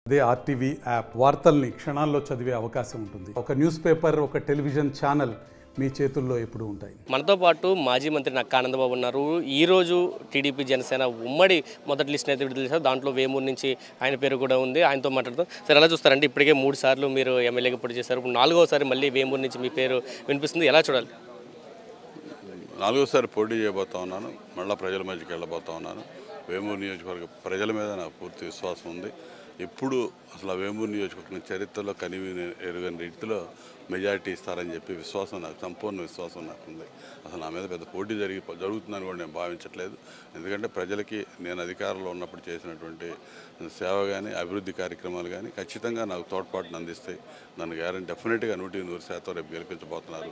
అదే RTV app వార్తల్ని క్షణాల్లో చదివే అవకాశం ఉంటుంది. ఒక న్యూస్ పేపర్, ఒక టెలివిజన్ ఛానల్ మీ చేతుల్లో ఎప్పుడు ఉంటాయి. మనతో పాటు మాజీ మంత్రి నక్కా ఆనందబాబు ఉన్నారు. ఈరోజు టీడీపీ జనసేన ఉమ్మడి మొదటి లిస్ట్ అయితే విడుదల చేశారు. దాంట్లో వేమూరు నుంచి ఆయన పేరు కూడా ఉంది. ఆయనతో మాట్లాడుతాం. సార్, ఎలా చూస్తారంటే ఇప్పటికే 3 సార్లు మీరు ఎమ్మెల్యేగా పోటీ చేశారు. ఇప్పుడు 4వసారి మళ్ళీ వేమూరు నుంచి మీ పేరు వినిపిస్తుంది. ఎలా చూడాలి? 4వసారి పోటీ చేయబోతా ఉన్నాను. మళ్ళీ ప్రజల మధ్యకి వెళ్ళబోతా ఉన్నాను. వేమూరు నియోజకవర్గ ప్రజల మీద నాకు పూర్తి విశ్వాసం ఉంది. ఎప్పుడు అసలు వేమూరు నియోజకవర్గం చరిత్రలో కనివిని ఎరుగని రీతిలో మెజారిటీ ఇస్తారని చెప్పి విశ్వాసం నాకు, సంపూర్ణ విశ్వాసం నాకు ఉంది. అసలు నా మీద పెద్ద పోటీ జరుగుతుందని కూడా నేను భావించట్లేదు. ఎందుకంటే ప్రజలకి నేను అధికారంలో ఉన్నప్పుడు చేసినటువంటి సేవ కానీ, అభివృద్ధి కార్యక్రమాలు కానీ ఖచ్చితంగా నాకు తోడ్పాటును అందిస్తాయి. నన్ను డెఫినెట్గా 100% రేపు గెలిపించబోతున్నారు.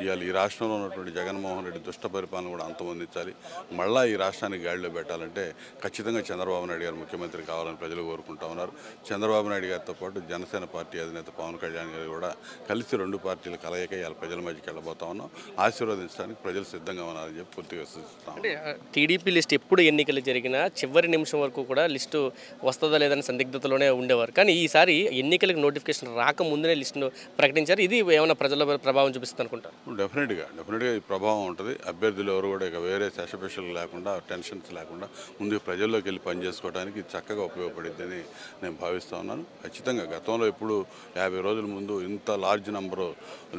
ఇవాళ ఈ రాష్ట్రంలో ఉన్నటువంటి జగన్మోహన్ రెడ్డి దుష్ట పరిపాలన కూడా అంతమొందించాలి. మళ్ళీ ఈ రాష్ట్రానికి గాడిలో పెట్టాలంటే ఖచ్చితంగా చంద్రబాబు నాయుడు గారు ముఖ్యమంత్రి కావాలని ప్రజలు కోరుకుంటా ఉన్నారు. చంద్రబాబు నాయుడు గారితో పాటు జనసేన పార్టీ అధినేత పవన్ కళ్యాణ్ గారు కూడా కలిసి 2 పార్టీలు కలయిక ఇవాళ ప్రజల మధ్యకి వెళ్ళబోతా ఉన్నాం. ఆశీర్వదించడానికి ప్రజలు సిద్ధంగా ఉన్నారని చెప్పి పూర్తిగా విశ్వసిస్తాం. అంటే టీడీపీ లిస్ట్ ఎప్పుడు ఎన్నికలు జరిగినా చివరి నిమిషం వరకు కూడా లిస్టు వస్తుందా లేదని సందిగ్ధతలోనే ఉండేవారు. కానీ ఈసారి ఎన్నికలకు నోటిఫికేషన్ రాకముందునే లిస్టును ప్రకటించారు. ఇది ఏమైనా ప్రజల ప్రభావం చూపిస్తుంది అనుకుంటారు? డెఫినెట్గా ఈ ప్రభావం ఉంటుంది. అభ్యర్థులు ఎవరు కూడా ఇక వేరే శశపెషలు లేకుండా, టెన్షన్స్ లేకుండా ముందు ప్రజల్లోకి వెళ్ళి పనిచేసుకోవడానికి చక్కగా ఉపయోగపడిద్దని నేను భావిస్తూ ఉన్నాను. ఖచ్చితంగా గతంలో ఎప్పుడు 50 రోజుల ముందు ఇంత లార్జ్ నెంబరు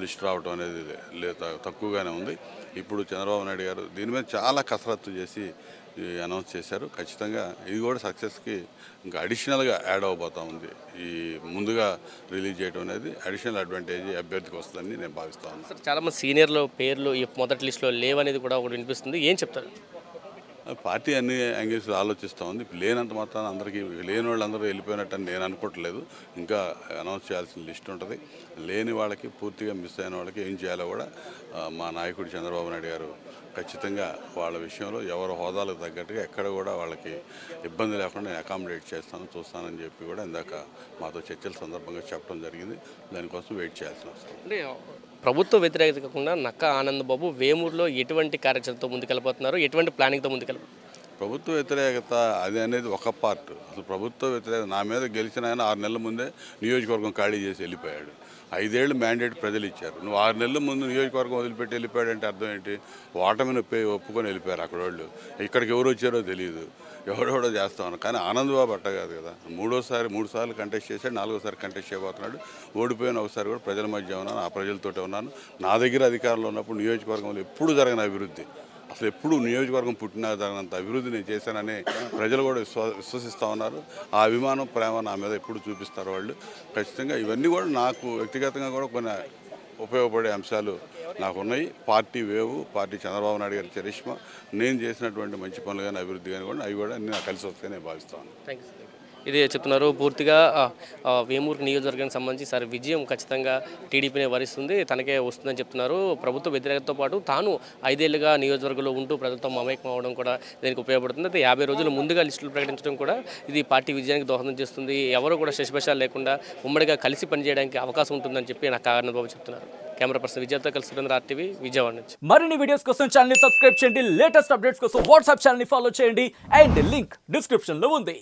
లిస్ట్ రావడం అనేది తక్కువగానే ఉంది. ఇప్పుడు చంద్రబాబు నాయుడు గారు దీని మీద చాలా కసరత్తు చేసి అనౌన్స్ చేశారు. ఖచ్చితంగా ఇది కూడా సక్సెస్కి ఇంకా అడిషనల్గా యాడ్ అవబోతూ ఉంది. ఈ ముందుగా రిలీజ్ చేయడం అనేది అడిషనల్ అడ్వాంటేజ్ అభ్యర్థికి వస్తుందని నేను భావిస్తాను. సార్, చాలామంది సీనియర్లు పేర్లు ఈ మొదటి లిస్టులో లేవనేది కూడా ఒకటి వినిపిస్తుంది. ఏం చెప్తారు? పార్టీ అన్ని యాంగిల్స్లో ఆలోచిస్తూ ఉంది. లేనంత మాత్రాన అందరికీ లేని వాళ్ళందరూ వెళ్ళిపోయినట్టు అని నేను అనుకోవట్లేదు. ఇంకా అనౌన్స్ చేయాల్సిన లిస్ట్ ఉంటుంది. లేని వాళ్ళకి, పూర్తిగా మిస్ అయిన వాళ్ళకి ఏం చేయాలో కూడా మా నాయకుడు చంద్రబాబు నాయుడు గారు ఖచ్చితంగా వాళ్ళ విషయంలో ఎవరి హోదాలకు తగ్గట్టుగా ఎక్కడ కూడా వాళ్ళకి ఇబ్బంది లేకుండా నేను అకామిడేట్ చూస్తానని చెప్పి కూడా ఇందాక మాతో చర్చల సందర్భంగా చెప్పడం జరిగింది. దానికోసం వెయిట్ చేయాల్సిన అవసరం. అంటే ప్రభుత్వ వ్యతిరేకత కాకుండా నక్కా ఆనందబాబు వేమూరులో ఎటువంటి కార్యాచరణతో ముందుకెళ్ళిపోతున్నారు, ఎటువంటి ప్లానింగ్తో ముందుకెళ్ళిపోతున్నారు? ప్రభుత్వ వ్యతిరేకత అది అనేది ఒక పార్ట్. అసలు ప్రభుత్వ వ్యతిరేకత నా మీద గెలిచిన ఆయన 6 నెలల ముందే నియోజకవర్గం ఖాళీ చేసి వెళ్ళిపోయాడు. 5 ఏళ్ళు మ్యాండేట్ ప్రజలు ఇచ్చారు. నువ్వు 6 నెలల ముందు నియోజకవర్గం వదిలిపెట్టి వెళ్ళిపోయాడంటే అర్థం ఏంటి? ఓటమిని ఒప్పుకొని వెళ్ళిపోయారు అక్కడ వాళ్ళు. ఇక్కడికి ఎవరు వచ్చారో తెలియదు, ఎవడెవడో చేస్తా ఉన్నారు. కానీ ఆనందబాబు అట్ట కాదు కదా. 3 సార్లు కంటెస్ట్ చేశాడు, 4వసారి కంటెస్ట్ చేయబోతున్నాడు. ఓడిపోయిన ఒకసారి కూడా ప్రజల మధ్య ఉన్నాను, ఆ ప్రజలతోటే ఉన్నాను. నా దగ్గర అధికారంలో ఉన్నప్పుడు నియోజకవర్గంలో ఎప్పుడు జరగని అభివృద్ధి, అసలు ఎప్పుడు నియోజకవర్గం పుట్టినా జరగనంత అభివృద్ధి నేను చేశానని ప్రజలు కూడా విశ్వసిస్తూ ఉన్నారు. ఆ అభిమానం, ప్రేమ నా మీద ఎప్పుడు చూపిస్తారు వాళ్ళు. ఖచ్చితంగా ఇవన్నీ కూడా నాకు వ్యక్తిగతంగా కూడా కొన్ని ఉపయోగపడే అంశాలు నాకున్నాయి. Party wave, party Chandrababu Naidu గారి చరిష్మా, నేను చేసినటువంటి మంచి పనులు కానీ, అభివృద్ధి కానీ కూడా అవి కూడా నాకు కలిసి వస్తాయని నేను భావిస్తాను. Thank you. ఇది చెప్తున్నారు. పూర్తిగా వేమూరు నియోజకవర్గానికి సంబంధించి సార్ విజయం ఖచ్చితంగా టీడీపీనే వరిస్తుంది, తనకే వస్తుందని చెప్తున్నారు. ప్రభుత్వ వ్యతిరేకతతో పాటు తాను 5 ఏళ్లుగా నియోజకవర్గంలో ఉంటూ ప్రజలతో మమేకం అవడం కూడా దీనికి ఉపయోగపడుతుంది. అయితే 50 రోజులు ముందుగా లిస్టులు ప్రకటించడం కూడా ఇది పార్టీ విజయానికి దోహదం చేస్తుంది. ఎవరు కూడా శశిభాషాలు లేకుండా ఉమ్మడిగా కలిసి పనిచేయడానికి అవకాశం ఉంటుందని చెప్పి నాకు ఆనందబాబు చెప్తున్నారు. కెమెరా పర్సన్ విజయ్తో కలిసి ఆర్టీవీ విజయవాడ నుంచి. మరిన్ని వీడియోస్ కోసం ఛానల్ ని సబ్స్క్రైబ్ చేయండి. లేటెస్ట్ అప్డేట్స్ కోసం వాట్సాప్ ఛానల్ ని ఫాలో చేయండి. అండ్ లింక్ డిస్క్రిప్షన్ లో ఉంది.